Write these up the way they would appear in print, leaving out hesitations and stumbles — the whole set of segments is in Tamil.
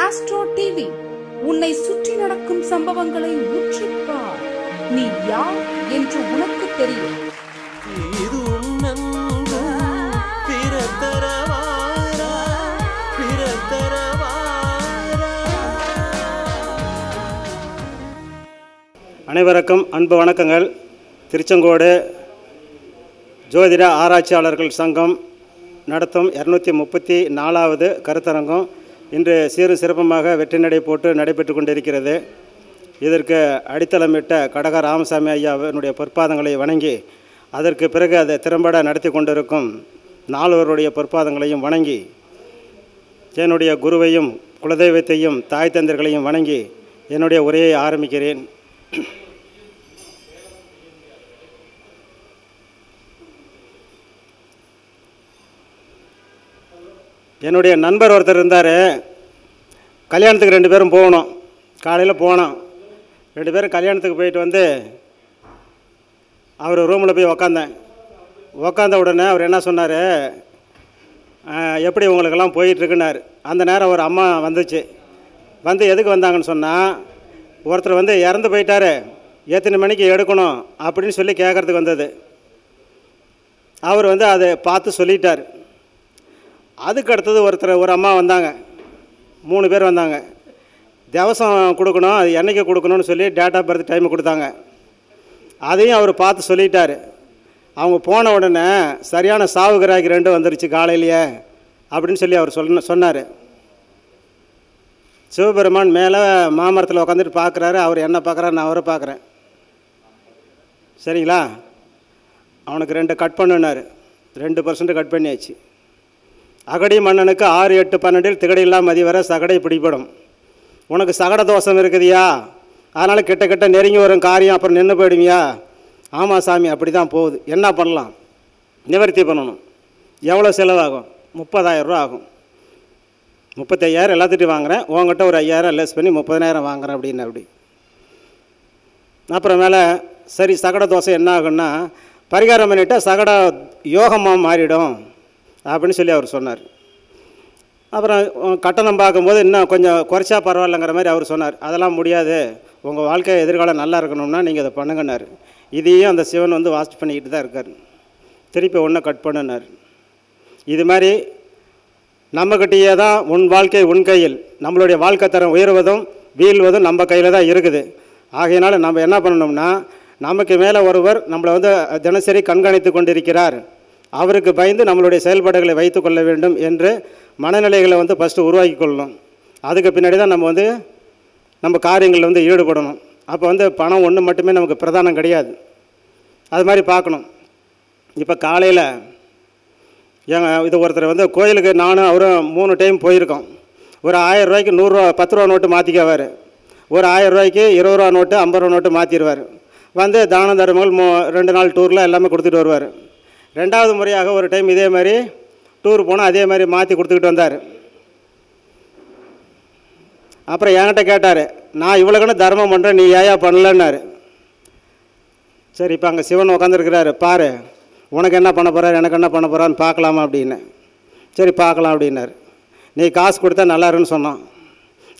ஆஸ்ட்ரோ டிவி உன்னை சுற்றி நடக்கும் சம்பவங்களை உற்றுப்பார். நீ யார் என்று உனக்கு தெரியும். அனைவருக்கும் அன்பு வணக்கங்கள். திருச்செங்கோடு ஜோதிட ஆராய்ச்சியாளர்கள் சங்கம் நடத்தும் 234வது கருத்தரங்கம் இன்று சீரும் சிறப்புமாக வெற்றி நடை போட்டு நடைபெற்று கொண்டிருக்கிறது. இதற்கு அடித்தளமிட்ட கடக ராமசாமி ஐயாவினுடைய பொற்பாதங்களை வணங்கி, அதற்கு பிறகு அதை திறம்பட நடத்தி கொண்டிருக்கும் நால்வருடைய பொற்பாதங்களையும் வணங்கி, என்னுடைய குருவையும் குலதெய்வத்தையும் தாய் தந்தர்களையும் வணங்கி என்னுடைய உரையை ஆரம்பிக்கிறேன். என்னுடைய நண்பர் ஒருத்தர் இருந்தார். கல்யாணத்துக்கு 2 பேரும் போகணும். காலையில் போனோம். 2 பேரும் கல்யாணத்துக்கு போயிட்டு வந்து அவர் ரூமில் போய் உக்காந்த உடனே அவர் என்ன சொன்னார், எப்படி உங்களுக்கெல்லாம் போயிட்டுருக்குன்னார். அந்த நேரம் ஒரு அம்மா வந்துச்சு. வந்து எதுக்கு வந்தாங்கன்னு சொன்னால், ஒருத்தர் வந்து இறந்து போயிட்டார், எத்தனை மணிக்கு எடுக்கணும் அப்படின்னு சொல்லி கேட்குறதுக்கு வந்தது. அவர் வந்து அதை பார்த்து சொல்லிட்டார். அதுக்கு அடுத்தது ஒரு அம்மா வந்தாங்க. 3 பேர் வந்தாங்க. திவசம் கொடுக்கணும், அது என்றைக்கு கொடுக்கணும்னு சொல்லி டேட் ஆஃப் பர்த் டைம் கொடுத்தாங்க. அதையும் அவர் பார்த்து சொல்லிட்டார். அவங்க போன உடனே சரியான சாவுகிராக்கி 2 வந்துருச்சு காலையிலேயே அப்படின்னு சொல்லி அவர் சொன்னார். சிவபெருமான் மேலே மாமரத்தில் உட்காந்துட்டு பார்க்குறாரு. அவர் என்ன பார்க்குறாரு, நான் அவரை பார்க்குறேன். சரிங்களா? அவனுக்கு 2 கட் பண்ணுனார். 2% கட் பண்ணியாச்சு. அகடி மன்னனுக்கு 6, 8, 12 திகடையெல்லாம் மதிவர சகடை பிடிபடும். உனக்கு சகட தோஷம் இருக்குதியா, அதனால் கிட்ட நெருங்கி வரும் காரியம் அப்புறம் நின்று போயிடுவியா? ஆமாம் சாமி, அப்படி தான் போகுது. என்ன பண்ணலாம்? நிவர்த்தி பண்ணணும். எவ்வளோ செலவாகும்? 30,000 ரூபா ஆகும். 35,000 எல்லாத்துட்டும் வாங்குகிறேன், உங்கள்கிட்ட ஒரு 5,000 லெஸ் பண்ணி 30,000 வாங்குகிறேன் அப்படின்னு. அப்படி அப்புறம் மேலே சரி, சகட தோஷம் என்ன ஆகுன்னா, பரிகாரம் பண்ணிவிட்டால் சகட யோகமாக மாறிடும் அப்படின்னு சொல்லி அவர் சொன்னார். அப்புறம் கட்டணம் பார்க்கும்போது இன்னும் கொஞ்சம் குறைச்சா பரவாயில்லைங்கிற மாதிரி அவர் சொன்னார். அதெல்லாம் முடியாது, உங்கள் வாழ்க்கை எதிர்காலம் நல்லா இருக்கணும்னா நீங்கள் இதை பண்ணுங்கன்னார். இதையும் அந்த சிவன் வந்து வாட்ச் பண்ணிக்கிட்டு தான் இருக்கார். திருப்பி ஒன்றை கட் பண்ணுனார். இது மாதிரி நம்மக்கிட்டேயே தான் உன் வாழ்க்கை உன் கையில், நம்மளுடைய வாழ்க்கை தரம் உயர்வதும் வீழ்வதும் நம்ம கையில் தான் இருக்குது. ஆகையினால நம்ம என்ன பண்ணணும்னா, நமக்கு மேலே ஒருவர் நம்மளை வந்து தினசரி கண்காணித்து கொண்டிருக்கிறார், அவருக்கு பயந்து நம்மளுடைய செயல்பாடுகளை வைத்து கொள்ள வேண்டும் என்று மனநிலைகளை வந்து ஃபஸ்ட்டு உருவாக்கி கொள்ளணும். அதுக்கு பின்னாடி தான் நம்ம வந்து நம்ம காரியங்களில் வந்து ஈடுபடணும். அப்போ வந்து பணம் ஒன்று மட்டுமே நமக்கு பிரதானம் கிடையாது. அது மாதிரி பார்க்கணும். இப்போ காலையில் இது ஒருத்தர் வந்து கோயிலுக்கு நானும் அவரும் 3 டைம் போயிருக்கோம். ஒரு 1000 ரூபாய்க்கு 100 ரூபா 10 ரூபா நோட்டு மாற்றிக்குவார். ஒரு 1000 ரூபாய்க்கு 20 ரூபா நோட்டு 50 ரூபா நோட்டு மாற்றிடுவார். வந்து தான தர்மங்கள் 2 நாள் டூரில் எல்லாமே கொடுத்துட்டு வருவார். 2வது முறையாக ஒரு டைம் இதே மாதிரி டூர் போனால் அதே மாதிரி மாற்றி கொடுத்துக்கிட்டு வந்தார். அப்புறம் என்கிட்ட கேட்டார், நான் இவ்வளோக்குன்னு தர்மம் பண்ணுறேன், நீ ஏயா பண்ணலன்னாரு. சரி, இப்போ அங்கே சிவன் உட்காந்துருக்கிறாரு, பாரு உனக்கு என்ன பண்ண போகிறார், எனக்கு என்ன பண்ண போகிறான்னு பார்க்கலாமா அப்படின்னு. சரி பார்க்கலாம் அப்படின்னாரு. நீ காசு கொடுத்தா நல்லா இருக்குன்னு சொன்னான்.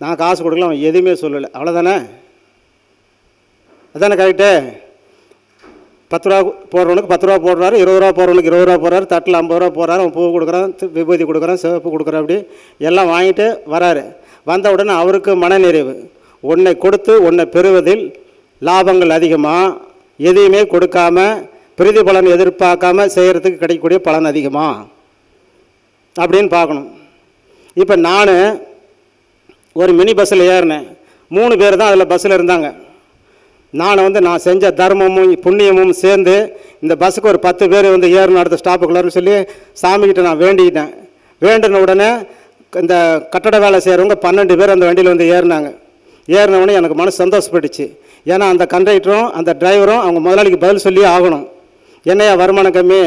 நான் காசு கொடுக்கல, அவன் எதுவுமே சொல்லலை. அவ்வளோதானே? அதானே கரெக்டு? 10 ரூபா போடுறவனுக்கு 10 ரூபா போடுறாரு, 20 ரூபா போடுறவனுக்கு 20 ரூபா போடுறாரு, தட்டில் 50 ரூபா போடுறாரு, அவன் பூ கொடுக்குறான், விபூதி கொடுக்குறான், சிவப்பு கொடுக்குறான், அப்படி எல்லாம் வாங்கிட்டு வராரு. வந்த உடனே அவருக்கு மனநிறைவு. உன்னை கொடுத்து உன்னை பெறுவதில் லாபங்கள் அதிகமாக, எதையுமே கொடுக்காம பிரதிபலன் எதிர்பார்க்காம செய்கிறதுக்கு கிடைக்கக்கூடிய பலன் அதிகமாக அப்படின்னு பார்க்கணும். இப்போ நான் ஒரு மினி பஸ்ஸில் ஏறினேன். 3 பேர் தான் அதில் பஸ்ஸில் இருந்தாங்க. நான் செஞ்ச தர்மமும் புண்ணியமும் சேர்ந்து இந்த பஸ்ஸுக்கு ஒரு 10 பேர் வந்து ஏறணும் அடுத்த ஸ்டாப்புக்குள்ளாருன்னு சொல்லி சாமிக்கிட்ட நான் வேண்டிக்கிட்டேன். வேண்டின உடனே இந்த கட்டட வேலை செய்கிறவங்க 12 பேர் அந்த வண்டியில் வந்து ஏறினாங்க. ஏறினவுடனே எனக்கு மனசு சந்தோஷப்பட்டுச்சு. ஏன்னா அந்த கண்டக்டரும் அந்த டிரைவரும் அவங்க முதலாளிக்கு பதில் சொல்லி ஆகணும். என்னையா வருமானம் கம்மி,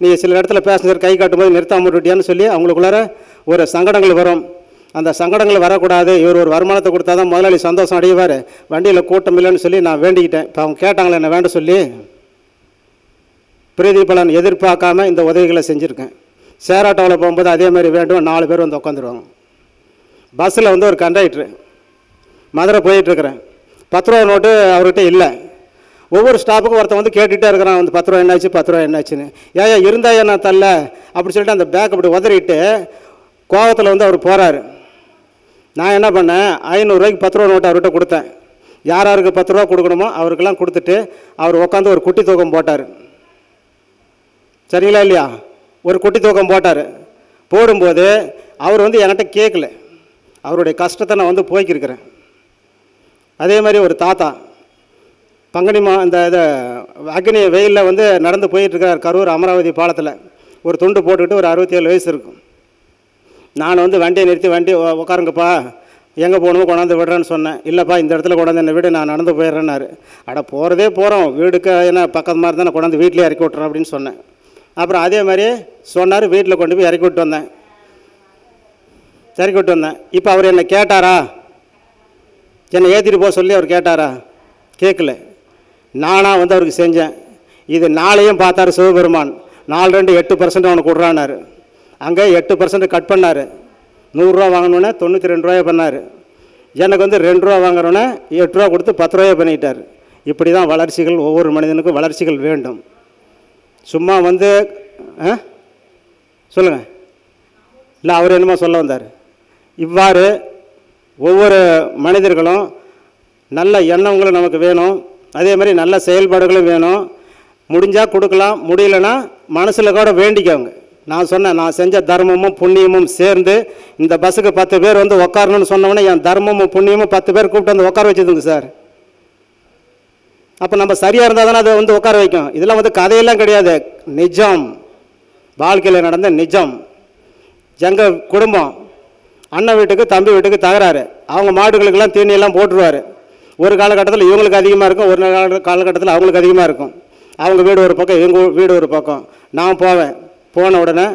நீ சில இடத்துல பேசஞ்சர் கை காட்டும்போது நிறுத்தாம விட்டுட்டியான்னு சொல்லி அவங்களுக்குள்ளார ஒரு சங்கடங்கள் வரும். அந்த சங்கடங்கள் வரக்கூடாது, இவர் ஒரு வருமானத்தை கொடுத்தா தான் முதலாளி சந்தோஷம் அடைவார், வண்டியில் கூட்டம் இல்லைன்னு சொல்லி நான் வேண்டிக்கிட்டேன். இப்போ அவங்க கேட்டாங்களே என்ன வேண்ட சொல்லி, பிரதிபலன் எதிர்பார்க்காம இந்த உதவிகளை செஞ்சுருக்கேன். சேராட்டோவில் போகும்போது அதே மாதிரி வேண்டும், 4 பேர் வந்து உட்காந்துருவாங்க. பஸ்ஸில் வந்து ஒரு கண்டக்டரு, மதுரை போயிட்டுருக்குறேன், 10 ரூபா நோட்டு அவர்கிட்ட இல்லை. ஒவ்வொரு ஸ்டாப்புக்கும் ஒருத்தன் வந்து கேட்டுகிட்டே இருக்கிறான், வந்து 10 ரூபா என்னாச்சு 10 ரூபா என்னாச்சுன்னு. ஏன் இருந்தாயா நான் தரல அப்படி சொல்லிட்டு அந்த பேக் அப்படி உதறிட்டு கோவத்தில் வந்து அவர் போகிறாரு. நான் என்ன பண்ணேன், 500 ரூபாய்க்கு 10 ரூபா நோட்டு அவர்கிட்ட கொடுத்தேன். யார் யாருக்கு 10 ரூபா கொடுக்கணுமோ அவருக்கெல்லாம் கொடுத்துட்டு அவர் உட்காந்து ஒரு குட்டி தூக்கம் போட்டார். சரிங்களா இல்லையா? ஒரு குட்டி தூக்கம் போட்டார். போடும்போது அவர் வந்து என்கிட்ட கேட்கல, அவருடைய கஷ்டத்தை நான் வந்து போய்க்கிருக்கிறேன். அதே மாதிரி ஒரு தாத்தா பங்குனி இந்த இதை அக்னி வெயிலில் வந்து நடந்து போயிட்டுருக்கிறார் கரூர் அமராவதி பாலத்தில். ஒரு துண்டு போட்டுக்கிட்டு ஒரு 67 வயசு இருக்கும். நான் வந்து வண்டியை நிறுத்தி வண்டி உட்காருங்கப்பா, எங்கே போகணுமோ கொண்டாந்து விடுறேன்னு சொன்னேன். இல்லைப்பா இந்த இடத்துல கொண்டாந்து என்னை வீடு நான் நடந்து போயிடுறேன்னாரு. அட போகிறதே போகிறோம், வீடுக்கு என்ன பக்கத்து மாதிரி தான், நான் கொண்டாந்து வீட்டிலே இறக்கி விட்றேன் அப்படின்னு சொன்னேன். அப்புறம் அதே மாதிரி சொன்னார், வீட்டில் கொண்டு போய் இறக்கி விட்டு வந்தேன். இப்போ அவர் என்னை கேட்டாரா, என்னை ஏற்றிட்டு போக சொல்லி அவர் கேட்டாரா? கேட்கல. நானாக வந்து அவருக்கு செஞ்சேன். இது நாளையும் பார்த்தார் சிவபெருமான். 4 2 8% அவனுக்கு விட்றானார். அங்கே 8% கட் பண்ணார். 100 ரூபா வாங்கினோன்னே 92 ரூபாயை பண்ணார். எனக்கு வந்து 2 ரூபா வாங்குறோன்னே 8 ரூபா கொடுத்து 10 ரூபாயை பண்ணிட்டார். இப்படி தான் வளர்ச்சிகள், ஒவ்வொரு மனிதனுக்கும் வளர்ச்சிகள் வேண்டும். சும்மா வந்து சொல்லுங்கள், இல்லை அவர் என்னமோ சொல்ல வந்தார். இவ்வாறு ஒவ்வொரு மனிதர்களும் நல்ல எண்ணங்களும் நமக்கு வேணும், அதே மாதிரி நல்ல செயல்பாடுகளும் வேணும். முடிஞ்சால் கொடுக்கலாம், முடியலன்னா மனசில் கூட வேண்டிக்கோங்க. நான் சொன்னேன், நான் செஞ்ச தர்மமும் புண்ணியமும் சேர்ந்து இந்த பஸ்ஸுக்கு 10 பேர் வந்து உட்காரணும்னு சொன்னோன்னே என் தர்மமும் புண்ணியமும் 10 பேர் கூப்பிட்டு வந்து உட்கார வச்சுதுங்க சார். அப்போ நம்ம சரியாக இருந்தால் தானே அதை வந்து உட்கார வைக்கும். இதெல்லாம் வந்து கதையெல்லாம் கிடையாது, நிஜம், வாழ்க்கையில் நடந்த நிஜம். எங்கள் குடும்பம் அண்ணன் வீட்டுக்கு தம்பி வீட்டுக்கு தகராறு. அவங்க மாடுகளுக்கெல்லாம் தீனியெல்லாம் போட்டுருவார். ஒரு காலகட்டத்தில் இவங்களுக்கு அதிகமாக இருக்கும், ஒரு காலகட்டத்தில் அவங்களுக்கு அதிகமாக இருக்கும். அவங்க வீடு ஒரு பக்கம், இவங்க வீடு ஒரு பக்கம். நான் போவேன், போன உடனே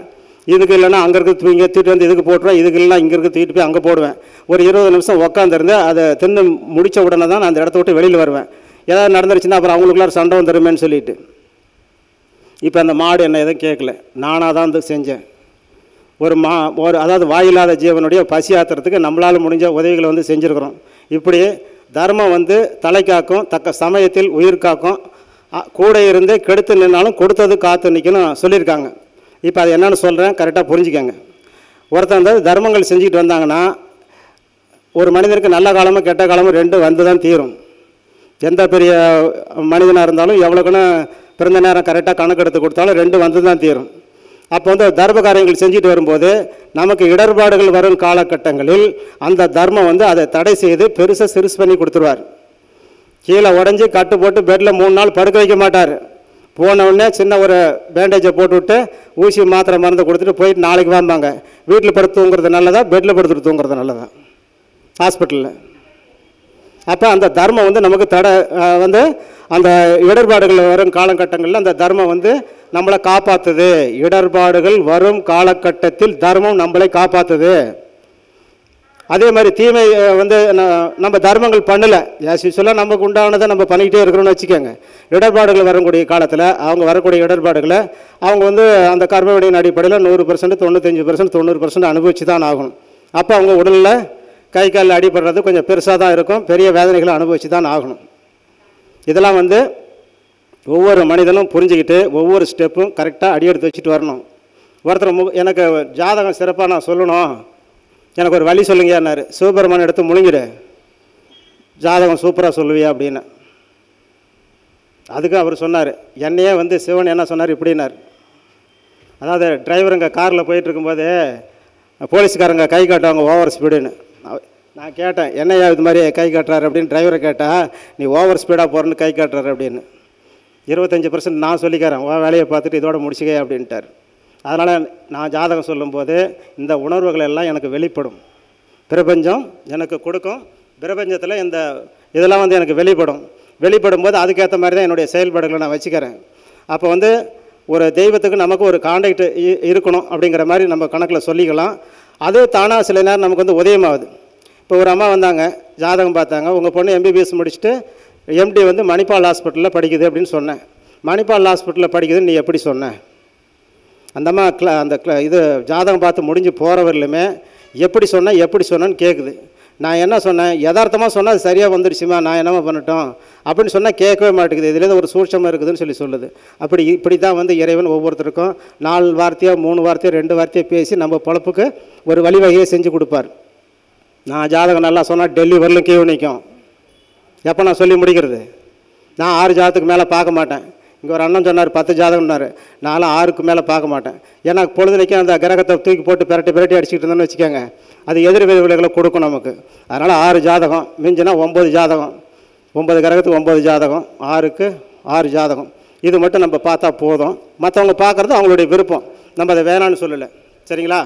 இதுக்கு இல்லைன்னா அங்கே இருக்க இங்கே தூக்கிட்டு வந்து இதுக்கு போட்டுருவேன், இதுக்கு இல்லைனா இங்கே இருக்க தூக்கிட்டு போய் அங்கே போடுவேன். ஒரு 20 நிமிஷம் உட்காந்துருந்து அதை தின்னு முடித்த உடனே தான் நான் அந்த இடத்த விட்டு வெளியில் வருவேன். ஏதாவது நடந்துருச்சுன்னா அப்புறம் அவங்களுக்குள்ளார சண்டை வந்துடுமேன்னு சொல்லிட்டு. இப்போ அந்த மாடு என்ன எதுவும் கேட்கல, நானாக தான் வந்து செஞ்சேன். ஒரு அதாவது வாயில்லாத ஜீவனுடைய பசி ஆத்துறதுக்கு நம்மளால் முடிஞ்ச உதவிகளை வந்து செஞ்சுருக்கிறோம். இப்படி தர்மம் வந்து தலை காக்கும், தக்க சமயத்தில் உயிர் காக்கும், கூட இருந்து கெடுத்து நின்னாலும் கொடுத்தது காத்து நிற்கணும் சொல்லியிருக்காங்க. இப்போ அது என்னென்னு சொல்கிறேன், கரெக்டாக புரிஞ்சுக்கங்க. ஒருத்தன் வந்து தர்மங்கள் செஞ்சுக்கிட்டு வந்தாங்கன்னா ஒரு மனிதனுக்கு நல்ல காலமும் கெட்ட காலமும் 2 வந்து தான் தீரும். எந்த பெரிய மனிதனாக இருந்தாலும் எவ்வளோக்குன்னு பிறந்த நேரம் கரெக்டாக கணக்கெடுத்து கொடுத்தாலும் 2 வந்து தான் தீரும். அப்போ வந்து தர்ம காரியங்கள் செஞ்சுட்டு வரும்போது நமக்கு இடர்பாடுகள் வரும் காலகட்டங்களில் அந்த தர்மம் வந்து அதை தடை செய்து பெருசாக சிறுசு பண்ணி கொடுத்துருவார். கீழே உடஞ்சி கட்டு போட்டு பெட்டில் 3 நாள் படுக்க வைக்க மாட்டார். போனவுடனே சின்ன ஒரு பேண்டேஜை போட்டுவிட்டு ஊசி மாத்திரை மருந்து கொடுத்துட்டு போயிட்டு நாளைக்கு வாம்பாங்க. வீட்டில் படுத்து தூங்குறது நல்லதா, பெட்டில் படுத்துட்டு தூங்குறது நல்லதா ஹாஸ்பிட்டலில்? அப்போ அந்த தர்மம் வந்து நமக்கு வந்து அந்த இடர்பாடுகள் வரும் காலகட்டங்களில் அந்த தர்மம் வந்து நம்மளை காப்பாற்றுது. இடர்பாடுகள் வரும் காலகட்டத்தில் தர்மம் நம்மளை காப்பாற்றுது. அதே மாதிரி தீமை வந்து நம்ம தர்மங்கள் பண்ணலை, யூஸ்வலாக நமக்கு உண்டானதை நம்ம பண்ணிக்கிட்டே இருக்கிறோன்னு வச்சுக்கோங்க. இடர்பாடுகள் வரக்கூடிய காலத்தில் அவங்க வரக்கூடிய இடர்பாடுகளை அவங்க வந்து அந்த கர்மவினையின் அடிப்படையில் 100%, 95%, 90% அனுபவிச்சு தான் ஆகணும். அப்போ அவங்க உடலில் கை காலில் அடிபடுறது கொஞ்சம் பெருசாக தான் இருக்கும், பெரிய வேதனைகளை அனுபவிச்சு தான் ஆகணும். இதெல்லாம் வந்து ஒவ்வொரு மனிதனும் புரிஞ்சுக்கிட்டு ஒவ்வொரு ஸ்டெப்பும் கரெக்டாக அடி எடுத்து வச்சுட்டு வரணும். ஒருத்தர் எனக்கு ஜாதகம் சிறப்பாக நான் சொல்லணும், எனக்கு ஒரு வழி சொல்லுங்கன்னாரு. சிவபெருமான் எடுத்து முழுங்கிடு, ஜாதகம் சூப்பராக சொல்லுவியா அப்படின்னு. அதுக்கு அவர் சொன்னார், என்னையே வந்து சிவன் என்ன சொன்னார் இப்படின்னார். அதாவது டிரைவருங்க காரில் போயிட்டுருக்கும்போது போலீஸ்காரங்க கை காட்டுவாங்க ஓவர் ஸ்பீடுன்னு. நான் கேட்டேன், என்னையா இது மாதிரி கை காட்டுறாரு அப்படின்னு. டிரைவரை கேட்டால், நீ ஓவர் ஸ்பீடாக போகிறன்னு கை காட்டுறாரு அப்படின்னு. 25% நான் சொல்லிக்கிறேன், வேலையை பார்த்துட்டு இதோட முடிச்சுக்க அப்படின்ட்டார். அதனால் நான் ஜாதகம் சொல்லும்போது இந்த உணர்வுகள் எல்லாம் எனக்கு வெளிப்படும், பிரபஞ்சம் எனக்கு கொடுக்கும். பிரபஞ்சத்தில் இந்த இதெல்லாம் வந்து எனக்கு வெளிப்படும் போது அதுக்கேற்ற மாதிரி தான் என்னுடைய செயல்பாடுகளை நான் வச்சுக்கிறேன். அப்போ வந்து ஒரு தெய்வத்துக்கு நமக்கு ஒரு கான்டாக்ட் இருக்கணும் அப்படிங்கிற மாதிரி நம்ம கணக்கில் சொல்லிக்கலாம். அது தானாக சில நேரம் நமக்கு வந்து உதயமாகுது. இப்போ ஒரு அம்மா வந்தாங்க, ஜாதகம் பார்த்தாங்க, உங்கள் பொண்ணு MBBS முடிச்சுட்டு MD வந்து மணிப்பால் ஹாஸ்பிட்டலில் படிக்குது அப்படின்னு சொன்னேன். மணிப்பால் ஹாஸ்பிட்டலில் படிக்குதுன்னு நீ எப்படி சொன்ன? அந்த அம்மா இது ஜாதகம் பார்த்து முடிஞ்சு போகிறவர்களுமே எப்படி சொன்னேன்னு கேட்குது. நான் என்ன சொன்னேன், யதார்த்தமாக சொன்னால் அது சரியாக வந்துடுச்சுமா, நான் என்னம்மா பண்ணட்டும் அப்படின்னு சொன்னால் கேட்கவே மாட்டேங்குது. இதுலேருந்து ஒரு சூட்சமாக இருக்குதுன்னு சொல்லுது. இப்படி தான் வந்து இறைவன் ஒவ்வொருத்தருக்கும் 4 வார்த்தையோ 3 வார்த்தையோ 2 வார்த்தையோ பேசி நம்ம பொழப்புக்கு ஒரு வழிவகையை செஞ்சு கொடுப்பார். நான் ஜாதகம் நல்லா சொன்னால் டெல்லி வரலும் கீழே நிற்கும். எப்போ நான் சொல்லி முடிக்கிறது? நான் 6 ஜாதகத்துக்கு மேலே பார்க்க மாட்டேன். இங்கே ஒரு அண்ணன் சொன்னார் 10 ஜாதகம்னாரு. நானும் 6க்கு மேலே பார்க்க மாட்டேன். ஏன்னா பொழுதுனைக்கும் அந்த கிரகத்தை தூக்கி போட்டு பிரட்டி அடிச்சுக்கிட்டு இருந்தோன்னு வச்சுக்கோங்க, அது எதிர் விளைவுகளை கொடுக்கும் நமக்கு. அதனால் 6 ஜாதகம் மிஞ்சினா 9 ஜாதகம், 9 கிரகத்துக்கு 9 ஜாதகம், 6க்கு 6 ஜாதகம். இது மட்டும் நம்ம பார்த்தா போதும். மற்றவங்க பார்க்குறது அவங்களுடைய விருப்பம், நம்ம அதை வேணான்னு சொல்லலை. சரிங்களா?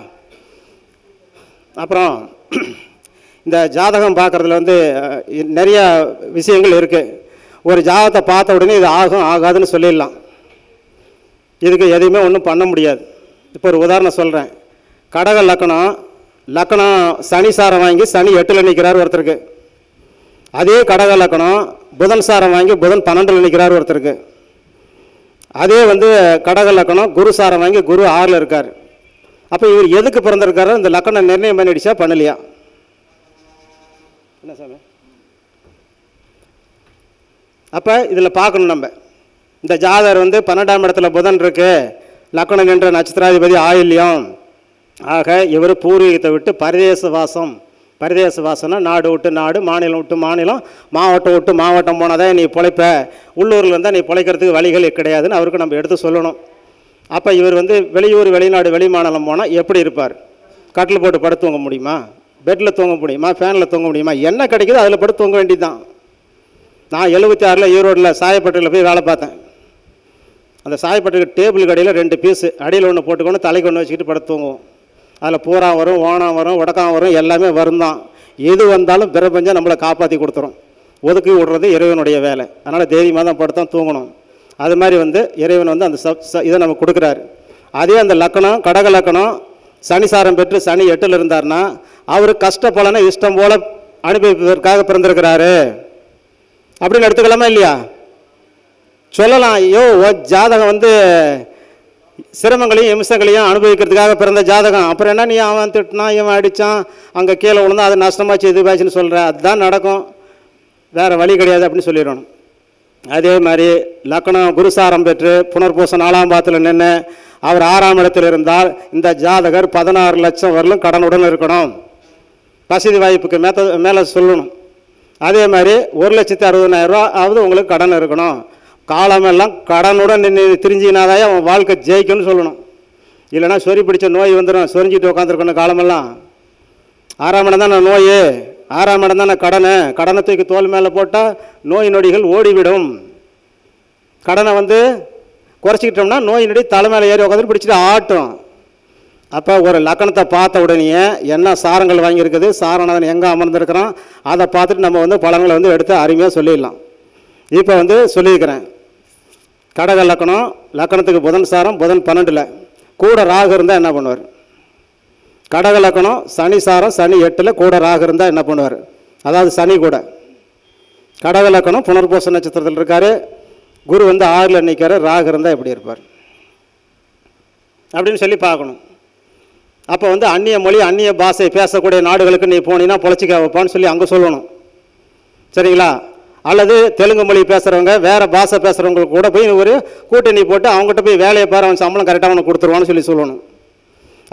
அப்புறம் இந்த ஜாதகம் பார்க்குறதுல வந்து நிறையா விஷயங்கள் இருக்குது. ஒரு ஜாதகத்தை பார்த்த உடனே இது ஆகும் ஆகாதுன்னு சொல்லிடலாம். இதுக்கு எதையுமே ஒன்றும் பண்ண முடியாது. இப்போ ஒரு உதாரணம் சொல்கிறேன். கடக லக்கணம் சனி சாரம் வாங்கி சனி 8ல் நிற்கிறார் ஒருத்தருக்கு. அதே கடக லக்கணம் புதன் சாரம் வாங்கி புதன் 12ல் நிற்கிறார் ஒருத்தருக்கு. அதே வந்து கடக லக்கணம் குரு சாரம் வாங்கி குரு 6ல் இருக்கார். அப்போ இவர் எதுக்கு பிறந்திருக்காரு? இந்த லக்கணம் நிர்ணயம் பண்ணிடுச்சா பண்ணலையா? என்ன சாமி? அப்போ இதில் பார்க்கணும் நம்ம. இந்த ஜாதகர் வந்து 12ஆம் இடத்துல புதன் இருக்கு, லக்கணம் என்ற நட்சத்திராதிபதி ஆயில்யம். ஆக இவர் பூர்வீகத்தை விட்டு பரதேச வாசம்னா நாடு விட்டு நாடு, மாநிலம் விட்டு மாநிலம், மாவட்டம் விட்டு மாவட்டம் போனதான் நீ பிழைப்ப, உள்ளூரில் இருந்தால் நீ பிழைக்கிறதுக்கு வழிகள் கிடையாதுன்னு அவருக்கு நம்ம எடுத்து சொல்லணும். அப்போ இவர் வந்து வெளியூர் வெளிநாடு வெளி மாநிலம் போனால் எப்படி இருப்பார்? கட்டில் போட்டு படுத்து தூங்க முடியுமா? பெட்டில் தூங்க முடியுமா? ஃபேனில் தூங்க முடியுமா? என்ன கிடைக்குதோ அதில் படுத்து தூங்க வேண்டியது தான். நான் 76ல் ஈரோடில் சாயப்பட்டியில் போய் வேலை பார்த்தேன். அந்த சாயப்பட்டிக்கு டேபிள் கடையில் 2 பீஸு, அடியில் ஒன்று போட்டுக்கொண்டு தலைக்கு ஒன்று வச்சுக்கிட்டு படுத்து தூங்குவோம். அதில் பூரா வரும், ஓணம் வரும், உடக்கம் வரும், எல்லாமே வரும் தான். எது வந்தாலும் பிரபஞ்சம் நம்மளை காப்பாற்றி கொடுத்துரும். ஒதுக்கி விடுறது இறைவனுடைய வேலை. அதனால் தைரியமாக தான் படுத்தான் தூங்கணும். அது மாதிரி வந்து இறைவன் வந்து அந்த இதை நமக்கு கொடுக்குறாரு. அதே அந்த லக்கணம் கடக லக்கணம் சனி சாரம் பெற்று சனி 8ல் இருந்தார்னா அவர் கஷ்ட பலனை இஷ்டம் போல் அனுபவிப்பதற்காக பிறந்திருக்கிறாரு அப்படின்னு எடுத்துக்கலாமா இல்லையா? சொல்லலாம். ஐயோ ஜாதகம் வந்து சிரமங்களையும் இம்சங்களையும் அனுபவிக்கிறதுக்காக பிறந்த ஜாதகம், அப்புறம் என்ன நீ அவன் திட்டினான் இவன் அடித்தான் அங்கே கீழே விழுந்தான் அது நஷ்டமாச்சு இதுவாச்சுன்னு சொல்கிற, அதுதான் நடக்கும், வேறு வழி கிடையாது அப்படின்னு சொல்லிடணும். அதே மாதிரி லக்கணம் குருசாரம் பெற்று புனர்பூசம் 4ஆம் பாதத்தில் நின்று அவர் 6ஆம் இடத்தில் இருந்தால் இந்த ஜாதகர் 16 லட்சம் வரலும் கடனுடன் இருக்கணும். வசதி வாய்ப்புக்கு மேலே சொல்லணும். அதே மாதிரி 1,60,000 ரூபாவது உங்களுக்கு கடன் இருக்கணும். காலமெல்லாம் கடனுடன் நின்று திரிஞ்சினாதான் அவன் வாழ்க்கை ஜெயிக்கும்னு சொல்லணும். இல்லைனா சொறி பிடிச்ச நோய் வந்துடும், சொரிஞ்சிட்டு உட்காந்துருக்கணும் காலமெல்லாம். 6ஆம் இடம் தான் நான் நோய், 6ஆம் இடம் தான் நான் கடனை தூக்கி தோல் மேலே போட்டால் நோய் நொடிகள் ஓடிவிடும். கடனை வந்து குறைச்சிக்கிட்டோம்னா நோய் நொடி தலை மேலே ஏறி உட்காந்து பிடிச்சிட்டு ஆட்டும். அப்போ ஒரு லக்கணத்தை பார்த்த உடனே என்ன சாரங்கள் வாங்கியிருக்குது, சாரணன் எங்கே அமர்ந்திருக்கிறான் அதை பார்த்துட்டு நம்ம வந்து பலன்களை வந்து எடுத்து அருமையாக சொல்லிடலாம். இப்போ வந்து சொல்லியிருக்கிறேன். கடக லக்கணத்துக்கு புதன் சாரம், புதன் 12ல் கூட ராகு இருந்தால் என்ன பண்ணுவார்? கடக லக்கணம் சனி சாரம் சனி 8ல் கூட ராகு இருந்தால் என்ன பண்ணுவார்? அதாவது சனி கூட கடக லக்கணம் புனர்பூச நட்சத்திரத்தில் இருக்கார், குரு வந்து 6ல் நிற்கிறார், ராகு இருந்தால் எப்படி இருப்பார் அப்படின்னு சொல்லி பார்க்கணும். அப்போ வந்து அந்நிய மொழி அந்நிய பாஷை பேசக்கூடிய நாடுகளுக்கு நீ போனீங்கன்னா பொழைச்சிக்க வைப்பான்னு சொல்லி அங்கே சொல்லணும். சரிங்களா? அல்லது தெலுங்கு மொழி பேசுகிறவங்க வேறு பாஷை பேசுகிறவங்களுக்கு கூட போய் ஒரு கூட்டணி போட்டு அவங்ககிட்ட போய் வேலையை பாரு, அவன் சம்பளம் கரெக்டாக அவனுக்கு கொடுத்துருவான்னு சொல்லணும்.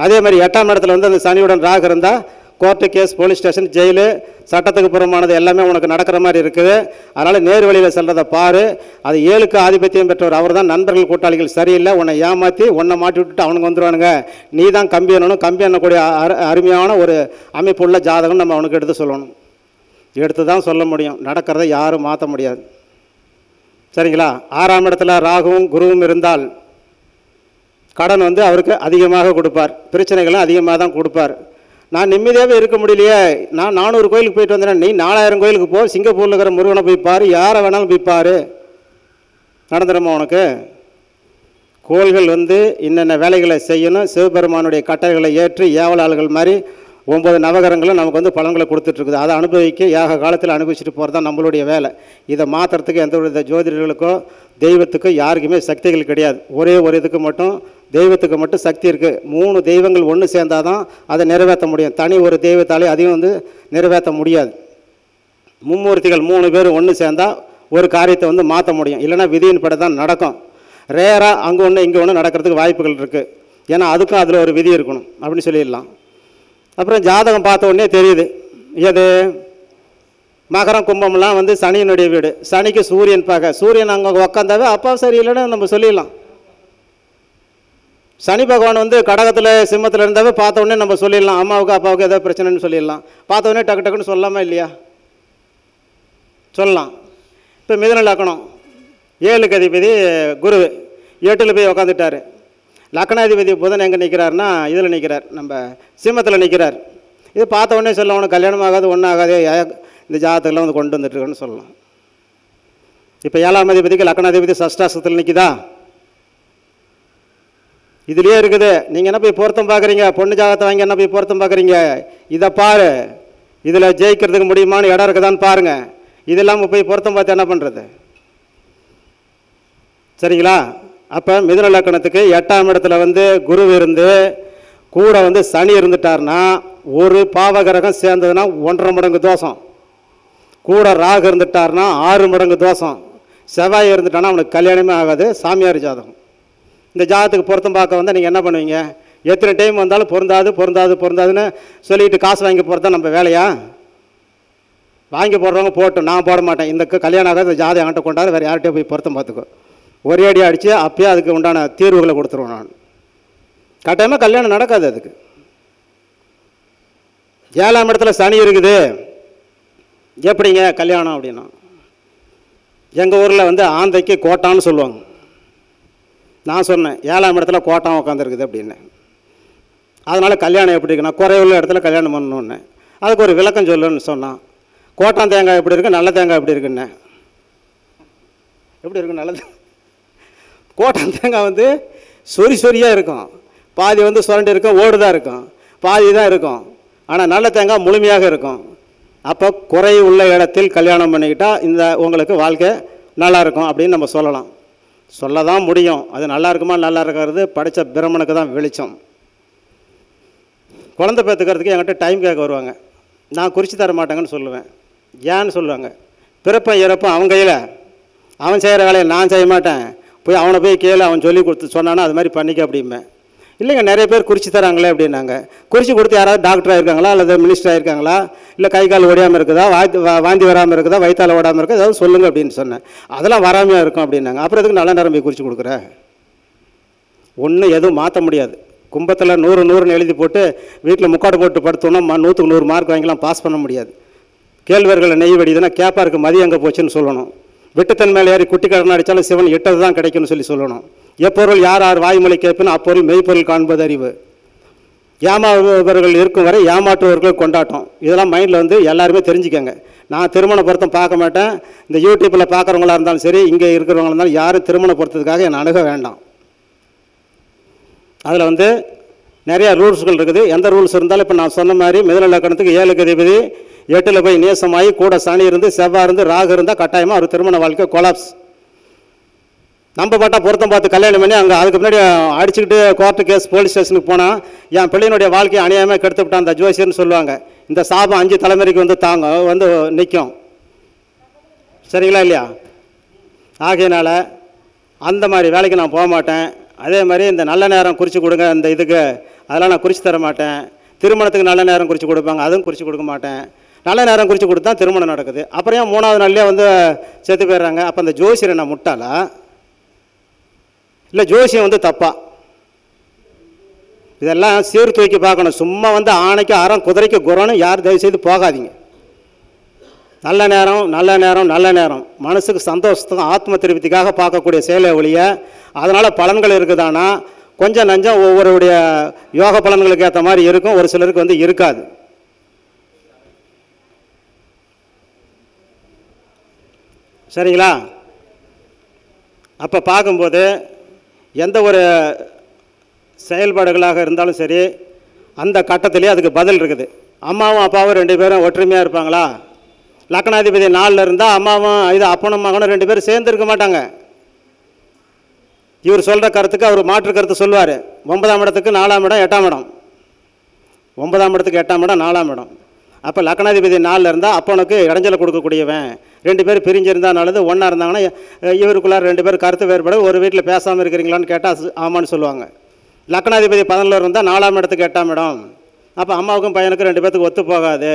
அதே மாதிரி 8ஆம் இடத்துல வந்து அந்த சனியுடன் ராகு இருந்தால் court case police station jail சட்டத்துக்கு புறமானது எல்லாமே உனக்கு நடக்கிற மாதிரி இருக்குது. அதனால் நேர் வழியில் செல்றதை பாரு. அது 7க்கு ஆதிபத்தியம் பெற்றவர் அவர் தான். நண்பர்கள் கூட்டாளிகள் சரியில்லை, உன்னை ஏமாற்றி உன்னை மாட்டி விட்டுட்டு அவனுக்கு வந்துடுவானுங்க, நீ தான் கம்பி எண்ணணும். கம்பி எண்ணக்கூடிய அருமையான ஒரு அமைப்புள்ள ஜாதகம் நம்ம அவனுக்கு எடுத்து சொல்லணும். எடுத்து தான் சொல்ல முடியும், நடக்கிறத யாரும் மாற்ற முடியாது. சரிங்களா? 6ஆம் இடத்துல ராகுவும் குருவும் இருந்தால் கடன் வந்து அவருக்கு அதிகமாக கொடுப்பார், பிரச்சனைகளும் அதிகமாக தான் கொடுப்பார். நான் நிம்மதியாகவே இருக்க முடியலையே, நான் 400 கோயிலுக்கு போயிட்டு வந்தேன், நீ 4000 கோயிலுக்கு போ, சிங்கப்பூரில் இருக்கிற முருகனை போய் பாரு, யாரை வேணாலும் போய் பாரு, நடந்துடுமா உனக்கு? கோள்கள் வந்து என்னென்ன வேலைகளை செய்யணும், சிவபெருமானுடைய கட்டளைகளை ஏற்று ஏவலாளர்கள் மாதிரி 9 நவகரங்களும் நமக்கு வந்து பலன்களை கொடுத்துட்ருக்குது. அதை அனுபவிக்க ஏக காலத்தில் அனுபவிச்சுட்டு போகிறது தான் நம்மளுடைய வேலை. இதை மாற்றுறதுக்கு எந்த ஒரு ஜோதிடர்களுக்கோ தெய்வத்துக்கோ யாருக்குமே சக்திகள் கிடையாது. ஒரே ஒரு இதுக்கு மட்டும் தெய்வத்துக்கு மட்டும் சக்தி இருக்குது. 3 தெய்வங்கள் ஒன்று சேர்ந்தால் தான் அதை நிறைவேற்ற முடியும். தனி ஒரு தெய்வத்தாலே அதையும் வந்து நிறைவேற்ற முடியாது. மும்மூர்த்திகள் 3 பேர் ஒன்று சேர்ந்தால் ஒரு காரியத்தை வந்து மாற்ற முடியும். இல்லைனா விதியின் படி தான் நடக்கும். ரேராக அங்கே ஒன்று இங்கே ஒன்று நடக்கிறதுக்கு வாய்ப்புகள் இருக்குது. ஏன்னா அதுக்கும் அதில் ஒரு விதி இருக்கணும் அப்படின்னு சொல்லிடலாம். அப்புறம் ஜாதகம் பார்த்த உடனே தெரியுது. எது மகரம் கும்பம்லாம் வந்து சனியினுடைய வீடு. சனிக்கு சூரியன் பார்க்க, சூரியன் அங்கே உக்காந்தாவே அப்பா சரியில்லைன்னு நம்ம சொல்லிடலாம். சனி பகவான் வந்து கடகத்தில் சிம்மத்தில் இருந்தாவே பார்த்த உடனே நம்ம சொல்லிடலாம் அம்மாவுக்கு அப்பாவுக்கு ஏதோ பிரச்சனைன்னு சொல்லிடலாம். பார்த்த உடனே டக்கு டக்குன்னு சொல்லாமா இல்லையா? சொல்லலாம். இப்போ மிதுன லக்னம் 7க்கு அதிபதி குரு 8ல் போய் உக்காந்துட்டார். லக்னாதிபதி புதன் எங்கே நிற்கிறாருன்னா இதில் நிற்கிறார், நம்ம சிம்மத்தில் நிற்கிறார். இது பார்த்த உடனே சொல்ல உனக்கு கல்யாணம் ஆகாது ஒன்றும் ஆகாது, இந்த ஜாதகத்தில் வந்து கொண்டு வந்துட்டுருக்குன்னு சொல்லலாம். இப்போ 7ஆம் அதிபதிக்கு லக்னாதிபதி சஷ்டாசத்தில் நிற்குதா? இதுலேயே இருக்குது. நீங்கள் என்ன போய் பொருத்தம் பார்க்குறீங்க? பொண்ணு ஜாதகத்தை வாங்கி என்ன போய் பொருத்தம் பார்க்குறீங்க? இதை பாரு, இதில் ஜெயிக்கிறதுக்கு முடியுமான்னு இடம் இருக்குதான்னு பாருங்கள். இது இல்லாமல் போய் பொருத்தம் பார்த்து என்ன பண்ணுறது? சரிங்களா? அப்போ மிதுன லக்கணத்துக்கு 8ஆம் இடத்துல வந்து குரு இருந்து கூட வந்து சனி இருந்துட்டார்னா ஒரு பாவகிரகம் சேர்ந்ததுன்னா 1.5 மடங்கு தோஷம். கூட ராகு இருந்துட்டார்னா 6 மடங்கு தோஷம். செவ்வாய் இருந்துட்டானா அவனுக்கு கல்யாணமே ஆகாது. சாமியார் ஜாதகம். இந்த ஜாதகத்துக்கு பொருத்தம் பார்க்க வந்தால் நீங்கள் என்ன பண்ணுவீங்க? எத்தனை டைம் வந்தாலும் பொருந்தாது பொருந்தாது பொருந்தாதுன்னு சொல்லிட்டு காசு வாங்கி போகிறதா நம்ம வேலையா? வாங்கி போடுறவங்க போட்டோம், நான் போட மாட்டேன். இந்த கல்யாணம் ஆகாது, இந்த ஜாதகம் என்கிட்ட கொண்டாது, வேறு யார்கிட்டயே போய் பொருத்தம் பார்த்துக்கோ. ஒரே அடி அடித்து அப்பயே அதுக்கு உண்டான தீர்வுகளை கொடுத்துருவேன் நான். கட்டாயமாக கல்யாணம் நடக்காது. அதுக்கு 7ஆம் இடத்துல சனி இருக்குது. எப்படிங்க கல்யாணம் அப்படின்னா, எங்கள் ஊரில் வந்து ஆந்தைக்கு கோட்டான்னு சொல்லுவாங்க. நான் சொன்னேன் 7ஆம் இடத்துல கோட்டான் உட்காந்துருக்குது அப்படின்னு. அதனால் கல்யாணம் எப்படி இருக்குன்னா குறைவுள்ள இடத்துல கல்யாணம் பண்ணணுன்னு அதுக்கு ஒரு விளக்கம் சொல்லுன்னு சொன்னான். கோட்டான் தேங்காய் எப்படி இருக்குது, நல்ல தேங்காய் எப்படி இருக்குன்னு. எப்படி இருக்கும் நல்லது? கோட்டான் தேங்காய் வந்து சொறி சொரியாக இருக்கும், பாதி வந்து சுரண்டி இருக்கும், ஓடு தான் இருக்கும், பாதி தான் இருக்கும். ஆனால் நல்ல தேங்காய் முழுமையாக இருக்கும். அப்போ குறை உள்ள இடத்தில் கல்யாணம் பண்ணிக்கிட்டால் இந்த உங்களுக்கு வாழ்க்கை நல்லாயிருக்கும் அப்படின்னு நம்ம சொல்லலாம். சொல்ல தான் முடியும். அது நல்லா இருக்குமா நல்லா இருக்கிறது படித்த பிரம்மனுக்கு தான் வெளிச்சம். குழந்தை பெற்றுக்கிறதுக்கு என்கிட்ட டைம் கேட்க வருவாங்க. நான் குறித்து தர மாட்டேங்கன்னு சொல்லுவேன். ஏன்னு சொல்லுவாங்க, பிறப்பம் இறப்பம் அவன் கையில், அவன் செய்கிற வேலையை நான் செய்ய மாட்டேன், போய் அவனை போய் கேளு, அவன் சொல்லி கொடுத்து சொன்னானா அது மாதிரி பண்ணிக்க அப்படிம்பேன். இல்லைங்க நிறைய பேர் குறித்து தராங்களே அப்படின்னாங்க. குறித்து கொடுத்து யாராவது டாக்டராக இருக்காங்களா அல்லது மினிஸ்டராக இருக்காங்களா, இல்லை கை கால் ஓடியாமல் இருக்குதா, வாந்தி வராமல் இருக்குதா, வயிற்றால் ஓடாமல் இருக்குதா, ஏதாவது சொல்லுங்கள் அப்படின்னு சொன்னேன். அதெல்லாம் வராமையாக இருக்கும் அப்படின்னாங்க. அப்புறம் எதுக்கு நல்ல நேரம் போய் குறித்து கொடுக்குற? ஒன்றும் எதுவும் மாற்ற முடியாது. கும்பத்தில் 100 எழுதி போட்டு வீட்டில் முக்காடு போட்டு படுத்தோன்னா 100க்கு 100 மார்க் வாங்கிக்கலாம், பாஸ் பண்ண முடியாது. கேழ்வர்களை நெய் வடிதுன்னா கேப்பாருக்கு மதி எங்கே போச்சுன்னு சொல்லணும். விட்டுத்தன் மேலே ஏறி குட்டி கடன் அடித்தாலும் சிவன் இட்டது தான் கிடைக்கும்னு சொல்லணும். எப்பொருள் யார் யார் வாய்மொழி கேட்பினும் அப்பொருள் மெய்ப்பொருள் காண்பது அறிவு. ஏமாறுபவர்கள் இருக்கும் வரை ஏமாற்றுவர்கள் கொண்டாட்டம். இதெல்லாம் மைண்டில் வந்து எல்லாருமே தெரிஞ்சுக்கங்க. நான் திருமண பொருத்தம் பார்க்க மாட்டேன். இந்த யூடியூப்பில் பார்க்குறவங்களா இருந்தாலும் சரி, இங்கே இருக்கிறவங்களா இருந்தாலும் யாரும் திருமண பொருத்தத்துக்காக என்னை அணுக வேண்டாம். அதில் வந்து நிறையா ரூல்ஸ்கள் இருக்குது. எந்த ரூல்ஸ் இருந்தாலும் இப்போ நான் சொன்ன மாதிரி மிதுன லக்னத்துக்கு 7க்கு அதிபதி 8ல் போய் நேசமாகி கூட சனி இருந்து செவ்வாய் இருந்து ராகு இருந்தால் கட்டாயமாக ஒரு திருமண வாழ்க்கை கொலாப்ஸ். நம்ம பாட்டா பொருத்தம் பார்த்து கல்யாணம் பண்ணி அங்கே அதுக்கு முன்னாடி அடிச்சுக்கிட்டு கோர்ட்டு கேஸ் போலீஸ் ஸ்டேஷனுக்கு போனால் என் பிள்ளையினுடைய வாழ்க்கையை அநியாயமாக கெடுத்து விட்டான் அந்த ஜோசியர்னு சொல்லுவாங்க. இந்த சாபம் 5 தலைமுறைக்கு வந்து வந்து நிற்கும். சரிங்களா இல்லையா? ஆகையினால அந்த மாதிரி வேலைக்கு நான் போக மாட்டேன். அதே மாதிரி இந்த நல்ல நேரம் குறித்து கொடுங்க இந்த இதுக்கு, அதெல்லாம் நான் குறித்து தர மாட்டேன். திருமணத்துக்கு நல்ல நேரம் குறித்து கொடுப்பாங்க, அதுவும் குறித்து கொடுக்க மாட்டேன். நல்ல நேரம் குறித்து கொடுத்தா திருமணம் நடக்குது. அப்புறம் ஏன் 3வது நாள்லேயே வந்து செத்து போயிடுறாங்க? அப்போ அந்த ஜோசியரை நான் முட்டாளா இல்லை ஜோசியம் வந்து தப்பா? இதெல்லாம் சீர் தூக்கி பார்க்கணும். சும்மா வந்து ஆணைக்கு அறம் குதிரைக்கு குரணும் யார் தயவுசெய்து போகாதீங்க. நல்ல நேரம் நல்ல நேரம் நல்ல நேரம் மனசுக்கு சந்தோஷத்துக்கும் ஆத்ம திருப்திக்காக பார்க்கக்கூடிய செயலை ஒழிய அதனால் பலன்கள் இருக்குதானா கொஞ்சம் நஞ்சம் ஒவ்வொருடைய யோக பலன்களுக்கு ஏற்ற மாதிரி இருக்கும், ஒரு சிலருக்கு வந்து இருக்காது. சரிங்களா? அப்போ பார்க்கும்போது எந்த ஒரு செயல்பாடுகளாக இருந்தாலும் சரி அந்த கட்டத்திலே அதுக்கு பதில் இருக்குது. அம்மாவும் அப்பாவும் 2 பேரும் ஒற்றுமையாக இருப்பாங்களா? லக்னாதிபதி 4 இருந்தால் அம்மாவும் இது அப்பனும் மகனும் 2 பேரும் சேர்ந்து இருக்க மாட்டாங்க. இவர் சொல்கிற கருத்துக்கு அவர் மாற்று கருத்து சொல்லுவார். 9ஆம் இடத்துக்கு 4ஆம் இடம் 8ஆம் இடம், 9ஆம் இடத்துக்கு 8ஆம் இடம் 4ஆம் இடம். அப்போ லக்னாதிபதி 4 இருந்தால் அப்பனுக்கு இடைஞ்சலை கொடுக்கக்கூடியவன். 2 பேர் பிரிஞ்சிருந்தால் நல்லது, ஒன்றா இருந்தாங்கன்னா இவருக்குள்ளார 2 பேர் கருத்து வேறுபாடு, ஒரு வீட்டில் பேசாமல் இருக்கிறீங்களான்னு கேட்டால் ஆமான்னு சொல்லுவாங்க. லக்னாதிபதி 11 இருந்தால் 4ஆம் இடத்துக்கு 8ஆம் இடம். அப்போ அம்மாவுக்கும் பையனுக்கும் 2 பேர்த்துக்கு ஒத்து போகாது.